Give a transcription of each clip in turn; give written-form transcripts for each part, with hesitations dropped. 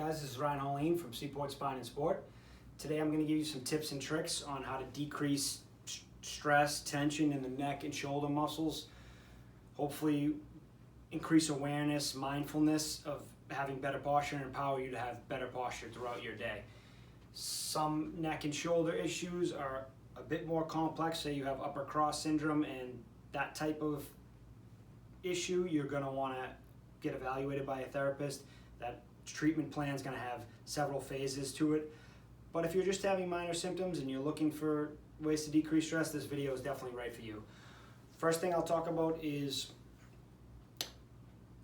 guys, this is Ryan Holleen from Seaport Spine and Sport. Today I'm going to give you some tips and tricks on how to decrease stress, tension in the neck and shoulder muscles. Hopefully increase awareness, mindfulness of having better posture, and empower you to have better posture throughout your day. Some neck and shoulder issues are a bit more complex. Say you have upper cross syndrome and that type of issue, you're going to want to get evaluated by a therapist. That treatment plan is going to have several phases to it. But if you're just having minor symptoms and you're looking for ways to decrease stress, this video is definitely right for you. First thing I'll talk about is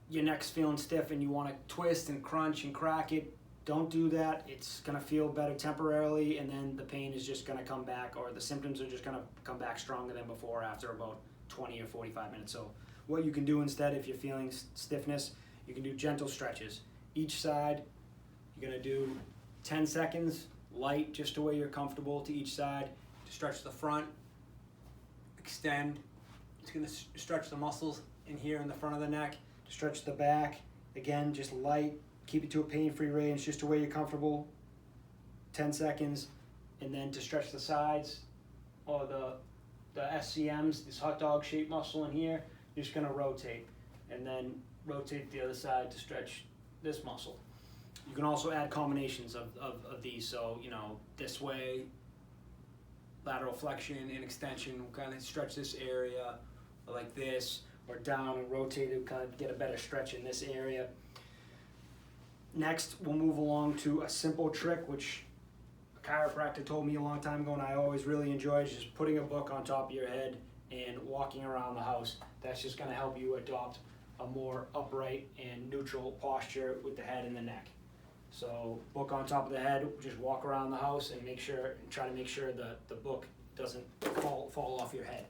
your neck's feeling stiff and you want to twist and crunch and crack it. Don't do that. It's going to feel better temporarily, and then the pain is just going to come back, or the symptoms are just going to come back stronger than before after about 20 or 45 minutes. So what you can do instead, if you're feeling stiffness, you can do gentle stretches. Each side, you're going to do 10 seconds, light, just to where you're comfortable to each side. To stretch the front, extend. It's going to stretch the muscles in here in the front of the neck. To stretch the back, again, just light. Keep it to a pain-free range, just to where you're comfortable. 10 seconds. And then to stretch the sides, or the SCMs, this hot dog shaped muscle in here, you're just going to rotate. And then rotate the other side to stretch this muscle. You can also add combinations of these. So, this way, lateral flexion and extension will kind of stretch this area, or like this, or down and rotate to kind of get a better stretch in this area. Next, we'll move along to a simple trick, which a chiropractor told me a long time ago, and I always really enjoy, is just putting a book on top of your head and walking around the house. That's just going to help you adopt a more upright and neutral posture with the head and the neck. So book on top of the head, just walk around the house and try to make sure the book doesn't fall off your head.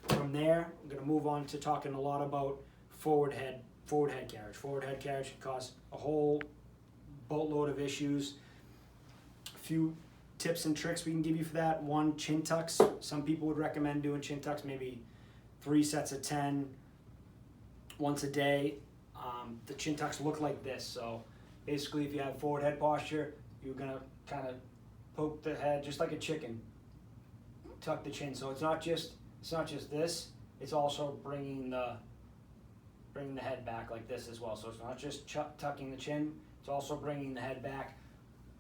From there, I'm going to move on to talking a lot about forward head carriage. Forward head carriage can cause a whole boatload of issues. A few tips and tricks we can give you for that. One, chin tucks. Some people would recommend doing chin tucks, maybe 3 sets of 10 once a day. The chin tucks look like this. So basically, if you have forward head posture, you're gonna kind of poke the head just like a chicken. Tuck the chin. So it's not just this. It's also bringing the head back like this as well. So it's not just tucking the chin. It's also bringing the head back.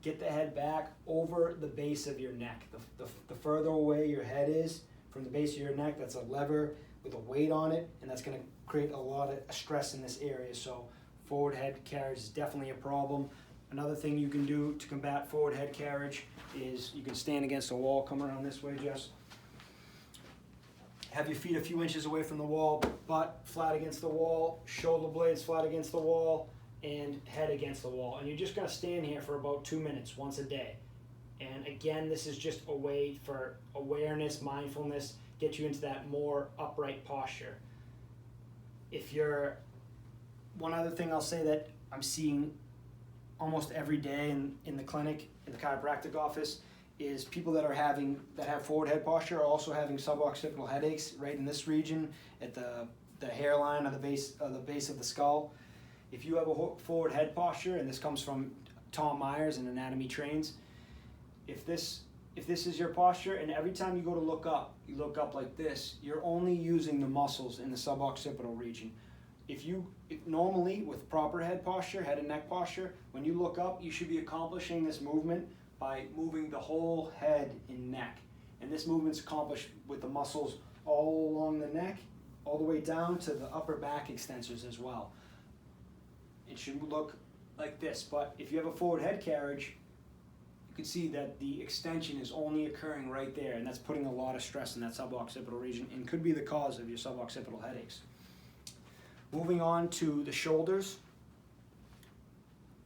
Get the head back over the base of your neck. The further away your head is from the base of your neck, that's a lever with a weight on it, and that's going to create a lot of stress in this area. So forward head carriage is definitely a problem. Another thing you can do to combat forward head carriage is you can stand against a wall. Come around this way, Jess. Have your feet a few inches away from the wall, butt flat against the wall, shoulder blades flat against the wall, and head against the wall. And you're just going to stand here for about 2 minutes once a day. And again, this is just a way for awareness, mindfulness, get you into that more upright posture. One other thing I'll say that I'm seeing almost every day in the clinic, in the chiropractic office, is people that have forward head posture are also having suboccipital headaches right in this region at the hairline or the base of the skull. If you have a forward head posture, and this comes from Tom Myers in Anatomy Trains, if this is your posture, and every time you go to look up, you look up like this, you're only using the muscles in the suboccipital region. Normally with proper head posture, head and neck posture, when you look up, you should be accomplishing this movement by moving the whole head and neck. And this movement's accomplished with the muscles all along the neck, all the way down to the upper back extensors as well. It should look like this, but if you have a forward head carriage, you can see that the extension is only occurring right there, and that's putting a lot of stress in that suboccipital region and could be the cause of your suboccipital headaches. Moving on to the shoulders.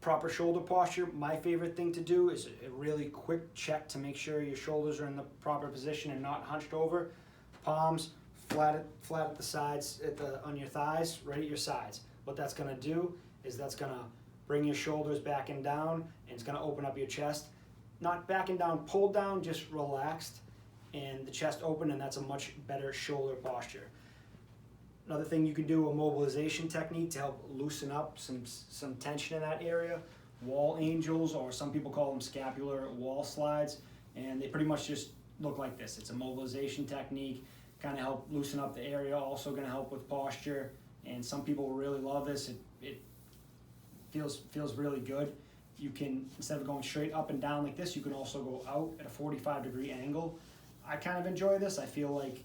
Proper shoulder posture. My favorite thing to do is a really quick check to make sure your shoulders are in the proper position and not hunched over. Palms flat at the sides, on your thighs, right at your sides. What that's going to do is that's going to bring your shoulders back and down, and it's going to open up your chest. Not back and down, pulled down, just relaxed, and the chest open, and that's a much better shoulder posture. Another thing you can do, a mobilization technique to help loosen up some tension in that area. wall angels, or some people call them scapular wall slides, and they pretty much just look like this. It's a mobilization technique, kind of help loosen up the area, also going to help with posture, and some people really love this. It feels really good. You can, instead of going straight up and down like this, you can also go out at a 45-degree angle. I kind of enjoy this. I feel like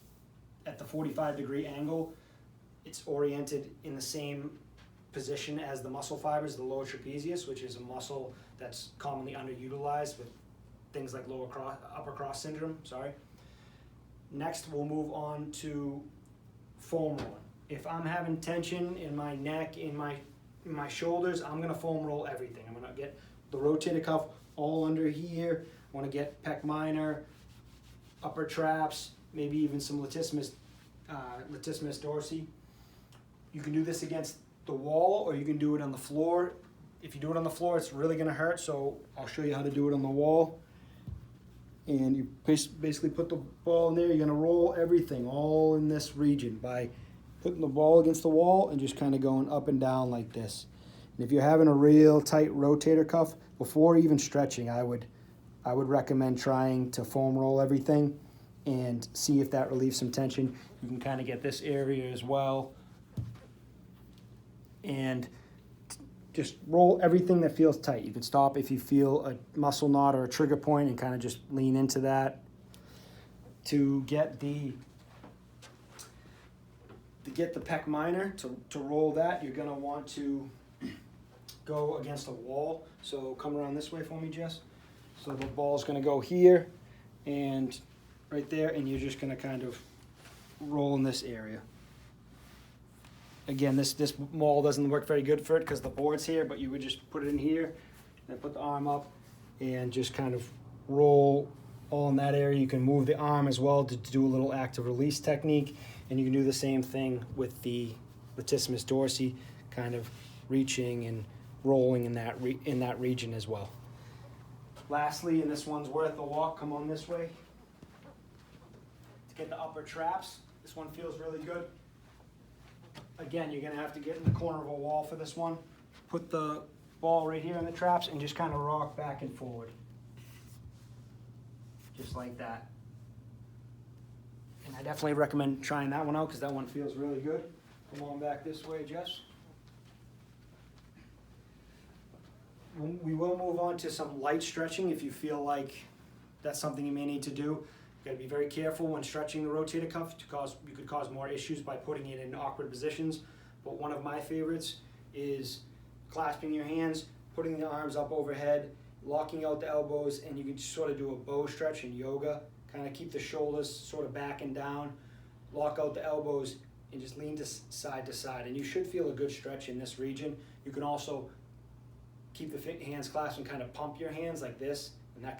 at the 45-degree angle, it's oriented in the same position as the muscle fibers, the lower trapezius, which is a muscle that's commonly underutilized with things like upper cross syndrome. Next, we'll move on to foam rolling. If I'm having tension in my neck, in my shoulders, I'm gonna foam roll everything. I'm gonna get the rotator cuff all under here. I wanna get pec minor, upper traps, maybe even some latissimus dorsi. You can do this against the wall, or you can do it on the floor. If you do it on the floor, it's really gonna hurt, so I'll show you how to do it on the wall. And you basically put the ball in there. You're gonna roll everything all in this region by putting the ball against the wall and just kind of going up and down like this. And if you're having a real tight rotator cuff, before even stretching, I would recommend trying to foam roll everything and see if that relieves some tension. You can kind of get this area as well. And just roll everything that feels tight. You can stop if you feel a muscle knot or a trigger point and kind of just lean into that. To get the pec minor, to roll that, you're gonna want to go against a wall. So come around this way for me, Jess. So the ball's gonna go here and right there, and you're just gonna kind of roll in this area. Again, this maul doesn't work very good for it because the board's here, but you would just put it in here and put the arm up and just kind of roll all in that area. You can move the arm as well to do a little active release technique, and you can do the same thing with the latissimus dorsi, kind of reaching and rolling in that region as well. Lastly, and this one's worth a walk, come on this way. To get the upper traps, this one feels really good. Again, you're gonna have to get in the corner of a wall for this one. Put the ball right here in the traps and just kind of rock back and forward. Just like that. And I definitely recommend trying that one out because that one feels really good. Come on back this way, Jess. We will move on to some light stretching if you feel like that's something you may need to do. You gotta be very careful when stretching the rotator cuff you could cause more issues by putting it in awkward positions. But one of my favorites is clasping your hands, putting the arms up overhead, locking out the elbows, and you can just sort of do a bow stretch in yoga. Kind of keep the shoulders sort of back and down, lock out the elbows, and just lean to side, and you should feel a good stretch in this region. You can also keep the hands clasped and kind of pump your hands like this, and you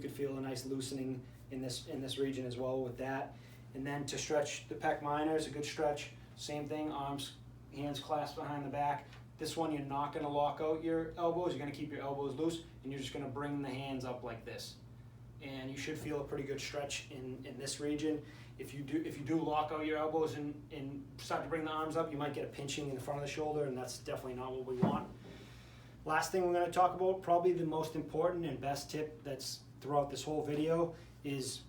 can feel a nice loosening in this region as well with that. And then to stretch the pec minor is a good stretch. Same thing, hands clasped behind the back. This one, you're not going to lock out your elbows. You're going to keep your elbows loose, and you're just going to bring the hands up like this. And you should feel a pretty good stretch in this region. If you do lock out your elbows and start to bring the arms up, you might get a pinching in the front of the shoulder, and that's definitely not what we want. Last thing we're going to talk about, probably the most important and best tip that's throughout this whole video, is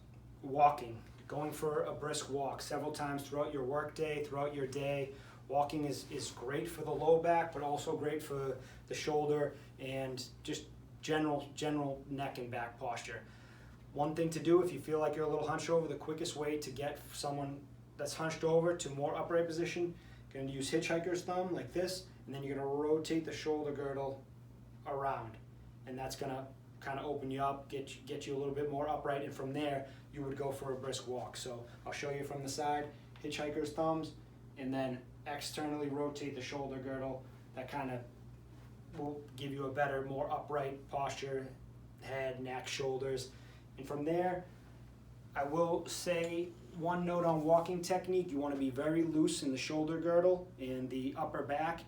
walking. Going for a brisk walk several times throughout your work day, throughout your day. Walking is great for the low back, but also great for the shoulder and just general neck and back posture. One thing to do if you feel like you're a little hunched over, the quickest way to get someone that's hunched over to more upright position, you're going to use hitchhiker's thumb like this, and then you're going to rotate the shoulder girdle around, and that's going to kind of open you up, get you a little bit more upright, and from there you would go for a brisk walk. So I'll show you from the side, hitchhiker's thumbs, and then externally rotate the shoulder girdle. That kind of will give you a better, more upright posture, head, neck, shoulders. And from there, I will say one note on walking technique. You want to be very loose in the shoulder girdle and the upper back,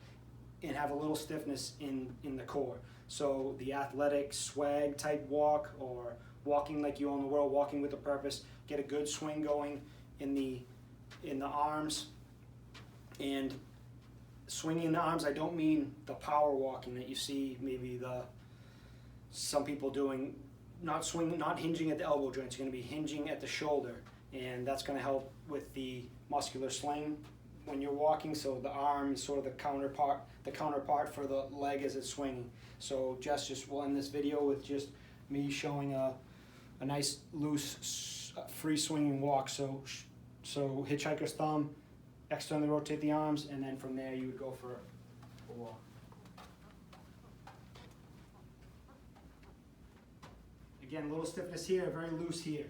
and have a little stiffness in the core. So the athletic swag type walk, or walking like you own the world, walking with a purpose, get a good swing going in the arms. And swinging the arms, I don't mean the power walking that you see maybe the some people doing, not hinging at the elbow joints, you're going to be hinging at the shoulder, and that's going to help with the muscular sling when you're walking, so the arm is sort of the counterpart for the leg as it's swinging. So just will end this video with just me showing a nice loose free swinging walk. So hitchhiker's thumb, externally rotate the arms, and then from there you would go for a walk. Again, a little stiffness here, very loose here.